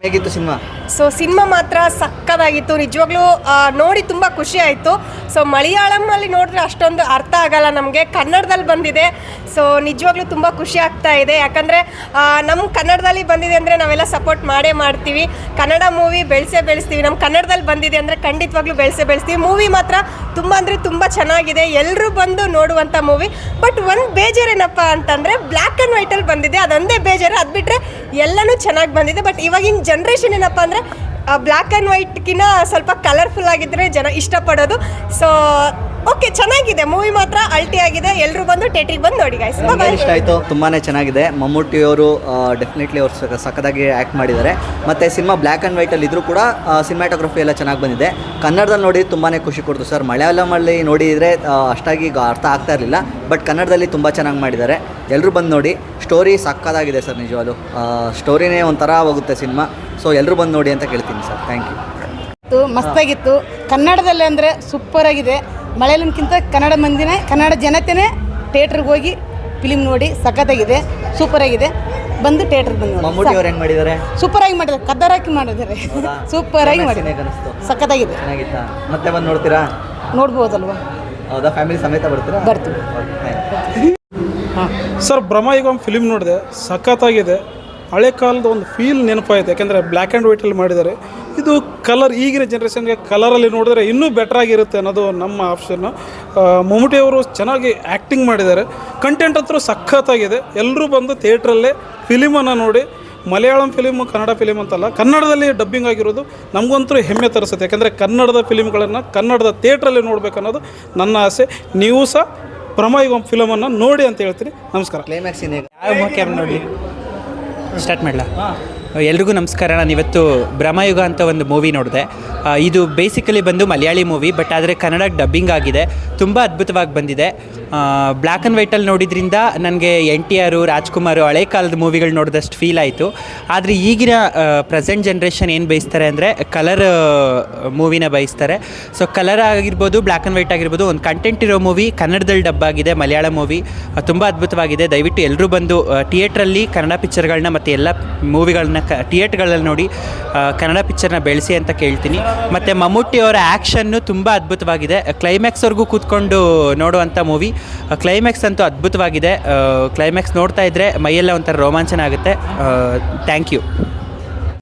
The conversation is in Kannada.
ಹೇಗಿತ್ತು ಸಿನಿಮಾ? ಸೊ ಸಿನಿಮಾ ಮಾತ್ರ ಸಕ್ಕದಾಗಿತ್ತು ನಿಜವಾಗ್ಲೂ. ನೋಡಿ ತುಂಬ ಖುಷಿ ಆಯಿತು. ಸೊ ಮಲಯಾಳಮಲ್ಲಿ ನೋಡಿದ್ರೆ ಅಷ್ಟೊಂದು ಅರ್ಥ ಆಗಲ್ಲ ನಮಗೆ, ಕನ್ನಡದಲ್ಲಿ ಬಂದಿದೆ. ಸೊ ನಿಜವಾಗ್ಲೂ ತುಂಬ ಖುಷಿ ಆಗ್ತಾ ಇದೆ. ಯಾಕಂದರೆ ನಮ್ಮ ಕನ್ನಡದಲ್ಲಿ ಬಂದಿದೆ ಅಂದರೆ ನಾವೆಲ್ಲ ಸಪೋರ್ಟ್ ಮಾಡೇ ಮಾಡ್ತೀವಿ. ಕನ್ನಡ ಮೂವಿ ಬೆಳೆಸ್ತೀವಿ. ನಮ್ಮ ಕನ್ನಡದಲ್ಲಿ ಬಂದಿದೆ ಅಂದರೆ ಖಂಡಿತವಾಗ್ಲೂ ಬೆಳೆಸ್ತೀವಿ. ಮೂವಿ ಮಾತ್ರ ತುಂಬ ಅಂದರೆ ತುಂಬ ಚೆನ್ನಾಗಿದೆ, ಎಲ್ಲರೂ ಬಂದು ನೋಡುವಂಥ ಮೂವಿ. ಬಟ್ ಒಂದು ಬೇಜಾರೇನಪ್ಪ ಅಂತಂದರೆ ಬ್ಲ್ಯಾಕ್ ಆ್ಯಂಡ್ ವೈಟಲ್ಲಿ ಬಂದಿದೆ, ಅದೊಂದೇ ಬೇಜಾರು. ಅದು ಬಿಟ್ಟರೆ ಎಲ್ಲನೂ ಚೆನ್ನಾಗಿ ಬಂದಿದೆ. ಬಟ್ ಇವಾಗಿನ ಜನ್ರೇಷನ್ ಏನಪ್ಪ ಅಂದರೆ ಬ್ಲ್ಯಾಕ್ ಆ್ಯಂಡ್ ವೈಟ್ಗಿನ ಸ್ವಲ್ಪ ಕಲರ್ಫುಲ್ ಆಗಿದ್ದರೆ ಜನ ಇಷ್ಟಪಡೋದು. ಸೊ ಓಕೆ, ಚೆನ್ನಾಗಿದೆ ಮೂವಿ ಮಾತ್ರ, ಅಲ್ಟಿ ಆಗಿದೆ. ಎಲ್ಲರೂ ಬಂದು ಥಿಯೇಟ್ರಿಗೆ ಬಂದು ನೋಡಿ ಗೈಸ್. ಇಷ್ಟ ಆಯಿತು, ತುಂಬಾ ಚೆನ್ನಾಗಿದೆ. ಮಮ್ಮೂಟಿ ಅವರು ಡೆಫಿನೆಟ್ಲಿ ಅವ್ರು ಸಖತ್ತಾಗಿ ಆ್ಯಕ್ಟ್ ಮಾಡಿದ್ದಾರೆ. ಮತ್ತು ಸಿನಿಮಾ ಬ್ಲ್ಯಾಕ್ ಆ್ಯಂಡ್ ವೈಟಲ್ಲಿ ಇದ್ದರೂ ಕೂಡ ಸಿನಿಮಾಟೋಗ್ರಫಿ ಎಲ್ಲ ಚೆನ್ನಾಗಿ ಬಂದಿದೆ. ಕನ್ನಡದಲ್ಲಿ ನೋಡಿ ತುಂಬಾ ಖುಷಿ ಕೊಡ್ತು ಸರ್. ಮಲಯಾಳಮಲ್ಲಿ ನೋಡಿದರೆ ಅಷ್ಟಾಗಿ ಅರ್ಥ ಆಗ್ತಾ ಇರಲಿಲ್ಲ, ಬಟ್ ಕನ್ನಡದಲ್ಲಿ ತುಂಬ ಚೆನ್ನಾಗಿ ಮಾಡಿದ್ದಾರೆ. ಎಲ್ಲರೂ ಬಂದು ನೋಡಿ. ಸ್ಟೋರಿ ಸಕ್ಕತ್ತಾಗಿದೆ ಸರ್, ನಿಜವಾಗ್ಲೂ ಸ್ಟೋರಿನೇ ಒಂಥರ ಹೋಗುತ್ತೆ ಸಿನಿಮಾ. ಸೊ ಎಲ್ಲರೂ ಬಂದು ನೋಡಿ ಅಂತ ಕೇಳ್ತೀನಿ ಸರ್. Thank you. ಮಸ್ತಾಗಿತ್ತು. ಕನ್ನಡದಲ್ಲಿ ಅಂದರೆ ಸೂಪರಾಗಿದೆ. ಮಲಯಾಳಂಕ್ಕಿಂತ ಕನ್ನಡ ಜನತೆನೇ ಥಿಯೇಟ್ರಿಗೆ ಹೋಗಿ ಫಿಲಿಮ್ ನೋಡಿ ಸಖತ್ತಾಗಿದೆ, ಸೂಪರಾಗಿದೆ. ಬಂದು ಥಿಯೇಟ್ರಿಗೆ ಬಂದು ಮಮ್ಮೂಟಿ ಅವ್ರು ಹೆಂಗೆ ಮಾಡಿದ್ದಾರೆ? ಸೂಪರಾಗಿ ಮಾಡಿದ್ದಾರೆ, ಕದ್ದಾರಾಕಿ ಮಾಡಿದ್ದಾರೆ, ಸೂಪರಾಗಿ ಮಾಡಿದ್ದಾರೆ, ಸಖತ್ತಾಗಿದೆ. ಚೆನ್ನಾಗಿತ್ತಾ? ಮತ್ತೆ ಬಂದು ನೋಡ್ತೀರಾ? ನೋಡ್ಬೋದಲ್ವಾ? ಹೌದಾ, ಫ್ಯಾಮಿಲಿ ಸಮೇತ ಬರ್ತೀರಾ? ಬರ್ತೀವಿ. ಸರ್, ಬ್ರಹ್ಮಯುಗಂ ಫಿಲಿಮ್ ನೋಡಿದೆ, ಸಖತ್ತಾಗಿದೆ. ಹಳೆ ಕಾಲದ ಒಂದು ಫೀಲ್ ನೆನಪಾಯಿತು. ಯಾಕೆಂದರೆ ಬ್ಲ್ಯಾಕ್ ಆ್ಯಂಡ್ ವೈಟಲ್ಲಿ ಮಾಡಿದ್ದಾರೆ. ಇದು ಕಲರ್ ಈಗಿನ ಜನ್ರೇಷನ್ಗೆ ಕಲರಲ್ಲಿ ನೋಡಿದ್ರೆ ಇನ್ನೂ ಬೆಟ್ರಾಗಿರುತ್ತೆ ಅನ್ನೋದು ನಮ್ಮ ಆಪ್ಷನ್ನು. ಮಮ್ಮೂಟಿಯವರು ಚೆನ್ನಾಗಿ ಆ್ಯಕ್ಟಿಂಗ್ ಮಾಡಿದ್ದಾರೆ. ಕಂಟೆಂಟ್ ಅಂತೂ ಸಖತ್ತಾಗಿದೆ. ಎಲ್ಲರೂ ಬಂದು ಥಿಯೇಟ್ರಲ್ಲೇ ಫಿಲಿಮನ್ನು ನೋಡಿ. ಮಲಯಾಳಂ ಫಿಲಿಮು ಕನ್ನಡ ಫಿಲಿಮ್ ಅಂತಲ್ಲ, ಕನ್ನಡದಲ್ಲಿ ಡಬ್ಬಿಂಗ್ ಆಗಿರೋದು ನಮಗಂತೂ ಹೆಮ್ಮೆ ತರಿಸುತ್ತೆ. ಯಾಕೆಂದರೆ ಕನ್ನಡದ ಫಿಲಿಮ್ಗಳನ್ನು ಕನ್ನಡದ ಥಿಯೇಟ್ರಲ್ಲಿ ನೋಡಬೇಕನ್ನೋದು ನನ್ನ ಆಸೆ. ನೀವು ಸಹ ಬ್ರಹ್ಮಯುಗಂ ಫಿಲಮನ್ನು ನೋಡಿ ಅಂತ ಹೇಳ್ತೀನಿ. ನಮಸ್ಕಾರ. ಕ್ಲೈಮ್ಯಾಕ್ಸ್ ನೋಡಿ ಸ್ಟಾರ್ಟ್ ಮಾಡಲ. ಎಲ್ರಿಗೂ ನಮಸ್ಕಾರ. ನಾನು ಇವತ್ತು ಬ್ರಹ್ಮಯುಗ ಅಂತ ಒಂದು ಮೂವಿ ನೋಡಿದೆ. ಇದು ಬೇಸಿಕಲಿ ಬಂದು ಮಲಯಾಳಿ ಮೂವಿ, ಬಟ್ ಆದರೆ ಕನ್ನಡಕ್ಕೆ ಡಬ್ಬಿಂಗ್ ಆಗಿದೆ. ತುಂಬ ಅದ್ಭುತವಾಗಿ ಬಂದಿದೆ. ಬ್ಲ್ಯಾಕ್ ಆ್ಯಂಡ್ ವೈಟಲ್ಲಿ ನೋಡಿದ್ರಿಂದ ನನಗೆ NTR, ರಾಜ್ಕುಮಾರ್ ಹಳೆ ಕಾಲದ ಮೂವಿಗಳು ನೋಡಿದಷ್ಟು ಫೀಲ್ ಆಯಿತು. ಆದರೆ ಈಗಿನ ಪ್ರೆಸೆಂಟ್ ಜನ್ರೇಷನ್ ಏನು ಬಯಸ್ತಾರೆ ಅಂದರೆ ಕಲರ್ ಮೂವಿನ ಬಯಸ್ತಾರೆ. ಸೊ ಕಲರ್ ಆಗಿರ್ಬೋದು, ಬ್ಲ್ಯಾಕ್ ಆ್ಯಂಡ್ ವೈಟ್ ಆಗಿರ್ಬೋದು, ಒಂದು ಕಂಟೆಂಟ್ ಇರೋ ಮೂವಿ ಕನ್ನಡದಲ್ಲಿ ಡಬ್ ಆಗಿದೆ. ಮಲಯಾಳ ಮೂವಿ ತುಂಬ ಅದ್ಭುತವಾಗಿದೆ. ದಯವಿಟ್ಟು ಎಲ್ಲರೂ ಬಂದು ಥಿಯೇಟ್ರಲ್ಲಿ ಕನ್ನಡ ಪಿಕ್ಚರ್ಗಳನ್ನ ಮತ್ತು ಎಲ್ಲ ಮೂವಿಗಳನ್ನ ಥಿಯೇಟ್ರ್ಗಳಲ್ಲಿ ನೋಡಿ ಕನ್ನಡ ಪಿಕ್ಚರ್ನ ಬೆಳೆಸಿ ಅಂತ ಕೇಳ್ತೀನಿ. ಮತ್ತು ಮಮ್ಮೂಟಿ ಅವರ ಆ್ಯಕ್ಷನ್ನು ತುಂಬ ಅದ್ಭುತವಾಗಿದೆ. ಕ್ಲೈಮ್ಯಾಕ್ಸ್ವರೆಗೂ ಕೂತ್ಕೊಂಡು ನೋಡುವಂಥ ಮೂವಿ. ಕ್ಲೈಮ್ಯಾಕ್ಸ್ ಅಂತೂ ಅದ್ಭುತವಾಗಿದೆ. ಕ್ಲೈಮ್ಯಾಕ್ಸ್ ನೋಡ್ತಾ ಇದ್ದರೆ ಮೈಯೆಲ್ಲ ಒಂಥರ ರೋಮಾಂಚನ ಆಗುತ್ತೆ. Thank you.